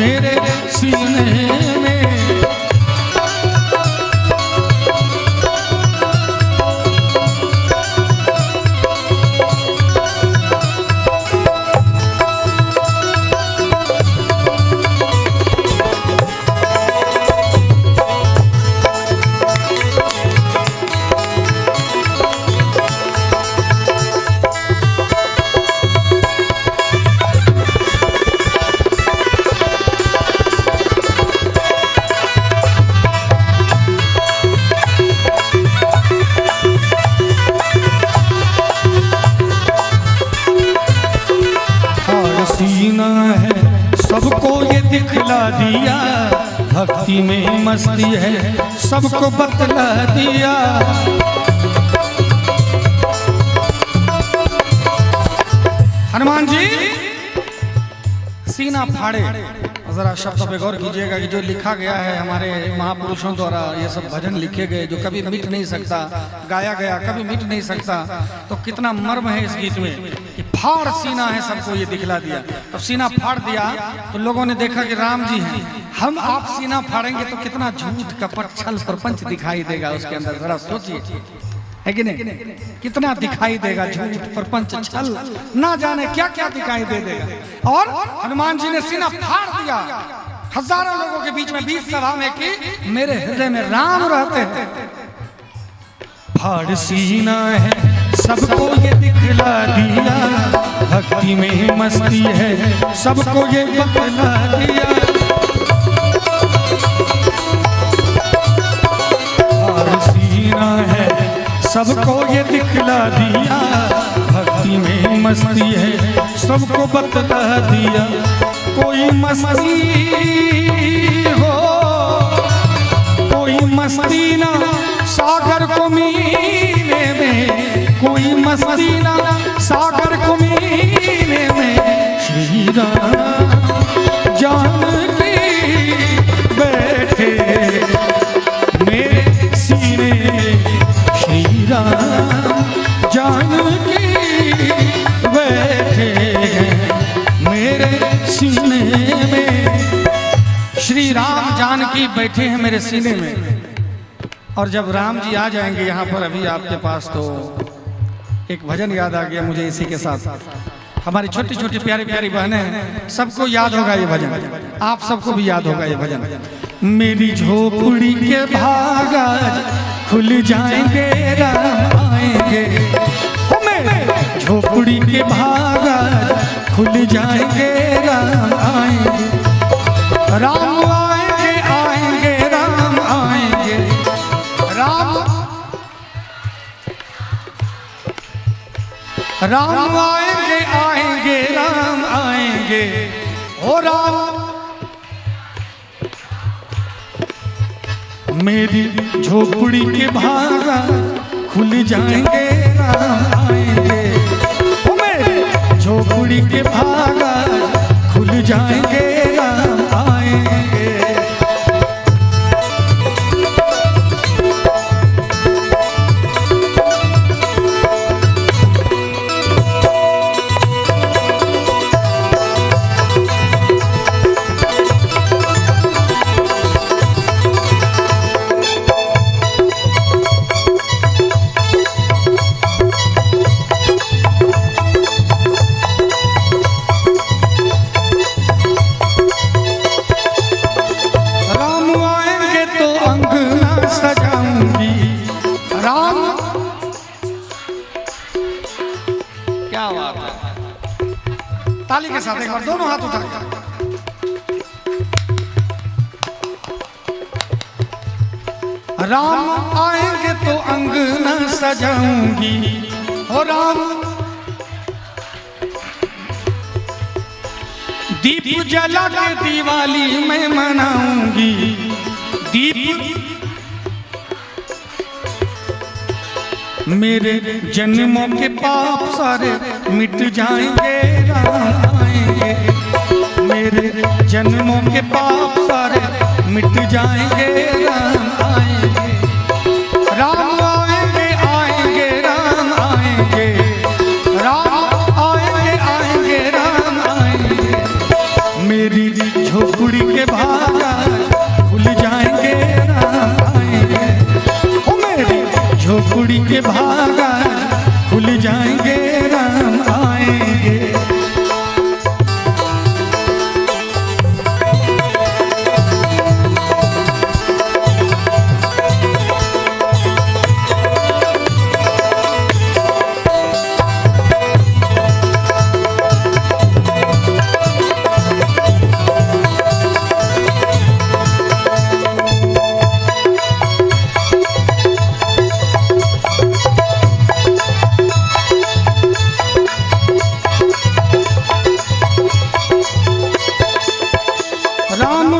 मेरे सीने में। सीना है सबको ये दिखला दिया, भक्ति में मस्ती है सबको बतला दिया। हनुमान जी सीना फाड़े, जरा शब्दों पे गौर कीजिएगा कि जो लिखा गया है हमारे महापुरुषों द्वारा, ये सब भजन लिखे गए जो कभी मिट नहीं सकता, गाया गया कभी मिट नहीं सकता। तो कितना मर्म है इस गीत में कि फाड़ सीना है सबको ये दिखला दिया। तो सीना फाड़ दिया तो लोगों ने देखा कि राम जी हैं, हम आप सीना फाड़ेंगे तो कितना झूठ कपट छल प्रपंच दिखाई देगा उसके अंदर। जरा सोचिए, है कि नहीं? कितना दिखाई देगा झूठ प्रपंच छल, ना जाने क्या क्या दिखाई दे देगा। और हनुमान जी ने सीना फाड़ दिया, हजारों लोगों के बीच में, बीच सभा में कि मेरे हृदय में राम रहते हैं। फाड़ सीना है सबको ये दिखला दिया, भक्ति में मस्ती है सबको ये बतला दिया। फाड़ सीना है सबको ये दिखला दिया, भक्ति में मस्ती है सबको बतला दिया। कोई मस्ती हो, कोई मस्ती ना सागर को मीने में, कोई मस्ती ना सागर को मीने में। श्री राम जानकी बैठे मेरे सीने, श्री राम जानकी बैठे मेरे सीने में। श्री राम जानकी बैठे हैं मेरे सीने में। और जब राम जी आ जाएंगे यहाँ पर अभी आपके पास, तो एक भजन याद आ गया मुझे इसी के साथ। हमारी छोटी छोटी प्यारी प्यारी बहनें हैं, सबको याद होगा ये भजन, आप सबको भी याद होगा ये भजन। मेरी झोपड़ी के भागा खुल जाएंगे राम आएंगे, मेरे झोपड़ी के भागा खुल जाएंगे राम आएंगे। राम आएंगे आएंगे राम आएंगे, राम राम आएंगे आएंगे राम आएंगे। ओ राम मेरी झोपड़ी के भागा खुल जाएंगे राम आएंगे, ओ मेरी झोपड़ी के भागा खुल जाएंगे राम आएंगे। ताली के साथ एक बार दोनों हाथ उठा के। राम आएंगे तो अंगना सजाऊंगी, हो राम दीप जला के दिवाली मैं मनाऊंगी। दीप मेरे जन्मों के पाप सारे मिट जाएंगे राम आएंगे, मेरे जन्मों के पाप सारे मिट जाएंगे राम आएंगे। राम आएंगे आएंगे राम आएंगे, राम आएंगे आएंगे राम आएंगे। मेरी झोपड़ी के भागा खुल जाएंगे राम आएंगे। ओ मेरी झोपड़ी के भागा खुल जाएंगे राम आएंगे।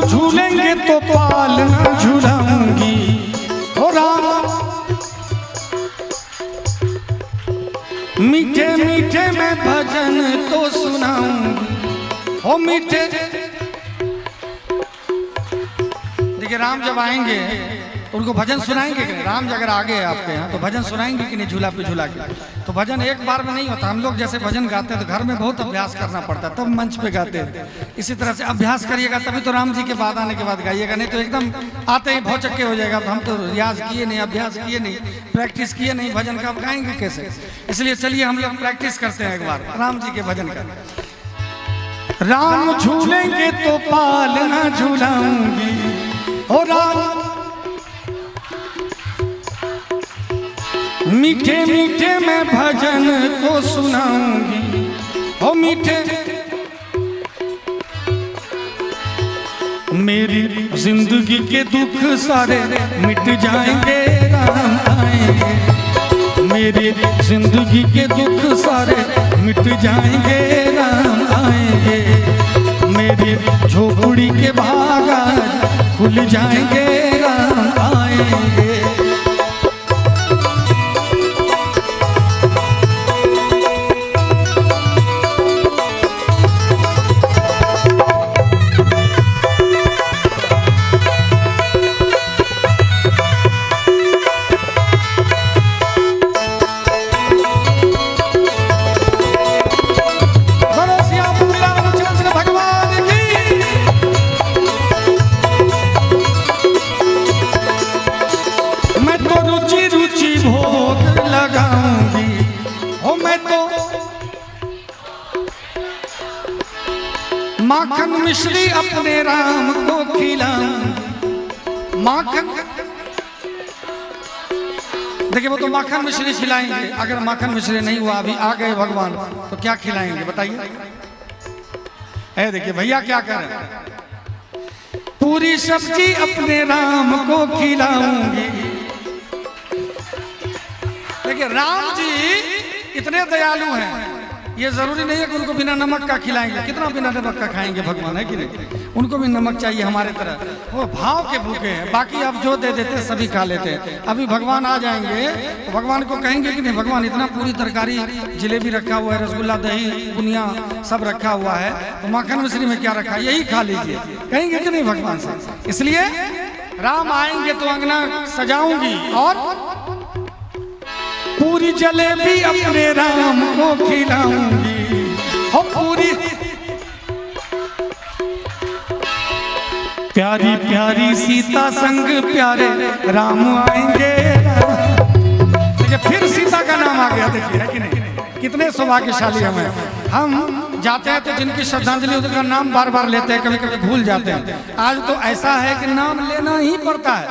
झूलेंगे तो पालना झूलाऊंगी ओ राम। मीठे मीठे मैं भजन तो सुनाऊंगी ओ मीठे। देखिए राम जब आएंगे तो उनको भजन सुनाएंगे कि नहीं? राम जी अगर आ गए आपके यहाँ तो भजन सुनाएंगे कि नहीं? झूला पे झूला के तो भजन एक बार में नहीं होता। हम लोग जैसे भजन गाते हैं तो घर में बहुत अभ्यास करना पड़ता है तब मंच पे गाते हैं। इसी तरह से अभ्यास करिएगा तभी तो राम जी के बाद आने के बाद गाइएगा, नहीं तो एकदम आते ही भौचक्के हो जाएगा। तो हम तो रियाज किए नहीं, अभ्यास किए नहीं, प्रैक्टिस किए नहीं, भजन का गाएंगे कैसे? इसलिए चलिए हम लोग प्रैक्टिस करते हैं एक बार राम जी के भजन का। राम झूलेंगे तो पालना झूलाऊंगी ओ राम। मीठे मीठे मैं भजन को सुनाऊंगी ओ मीठे। मेरी जिंदगी के दुख सारे मिट जाएंगे राम आएंगे। मेरी जिंदगी के दुख सारे मिट जाएंगे राम आएंगे। मेरी झोपड़ी के भागा खुल जाएंगे राम आएंगे। माखन मिश्री अपने राम को खिलाऊं। माखन देखिए वो तो माखन मिश्री खिलाएंगे। अगर माखन मिश्री नहीं हुआ, अभी आ गए भगवान तो क्या खिलाएंगे बताइए? है देखिए भैया क्या कर रहे हैं। पूरी सब्जी अपने राम को खिलाऊंगी। देखिए राम जी इतने दयालु हैं, ये जरूरी नहीं है कि उनको बिना नमक का खिलाएंगे। कितना बिना नमक का खाएंगे भगवान, है कि नहीं? उनको भी नमक चाहिए हमारे तरह। वो भाव के भूखे हैं, बाकी आप जो दे देते सभी खा लेते हैं। अभी भगवान आ जाएंगे तो भगवान को कहेंगे कि नहीं भगवान इतना पूरी तरकारी जलेबी रखा हुआ है, रसगुल्ला दही बुनिया सब रखा हुआ है, तो माखन मिश्री में क्या रखा है, यही खा लीजिए, कहेंगे कि नहीं भगवान से? इसलिए राम आएंगे तो अंगना सजाऊंगी और पूरी जलेबी अपने राम को खिलाऊंगी। हो पूरी प्यारी प्यारी सीता संग प्यारे राम आएंगे। देखिए फिर सीता का नाम आ गया, देखिए है कि नहीं? कितने सौभाग्यशाली हम जाते हैं तो जिनकी श्रद्धांजलि उनका नाम बार बार लेते हैं, कभी कभी भूल जाते हैं। आज तो ऐसा है कि नाम लेना ही पड़ता है।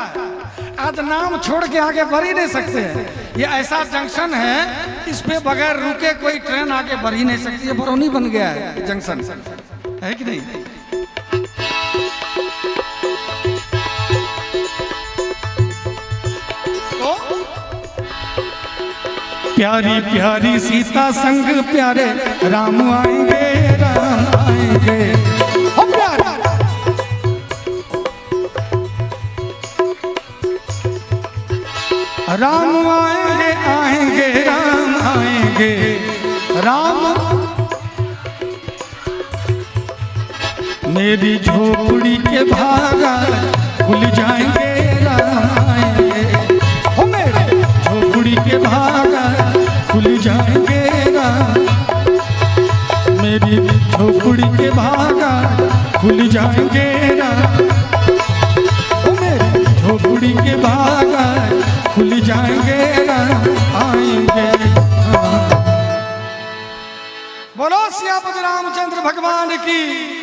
आज नाम छोड़ के आगे बढ़ ही नहीं सकते हैं। ये ऐसा जंक्शन है, इस पे बगैर रुके कोई ट्रेन आगे बढ़ ही नहीं सकती है। बरौनी बन गया है जंक्शन, है कि नहीं? तो प्यारी प्यारी सीता संग प्यारे राम आएंगे, राम आएंगे। राम आएंगे आएंगे राम आएंगे। राम मेरी झोपड़ी के भागा खुल जाएंगे राम आएंगे। ओ मेरी झोपड़ी के भागा खुल जाएंगे राम। मेरी झोपड़ी के भागा खुल जाएंगे राम, ओ मेरी झोपड़ी के बाग खुल जाएंगे राम, आएंगे राम। बोलो सियापति रामचंद्र भगवान की।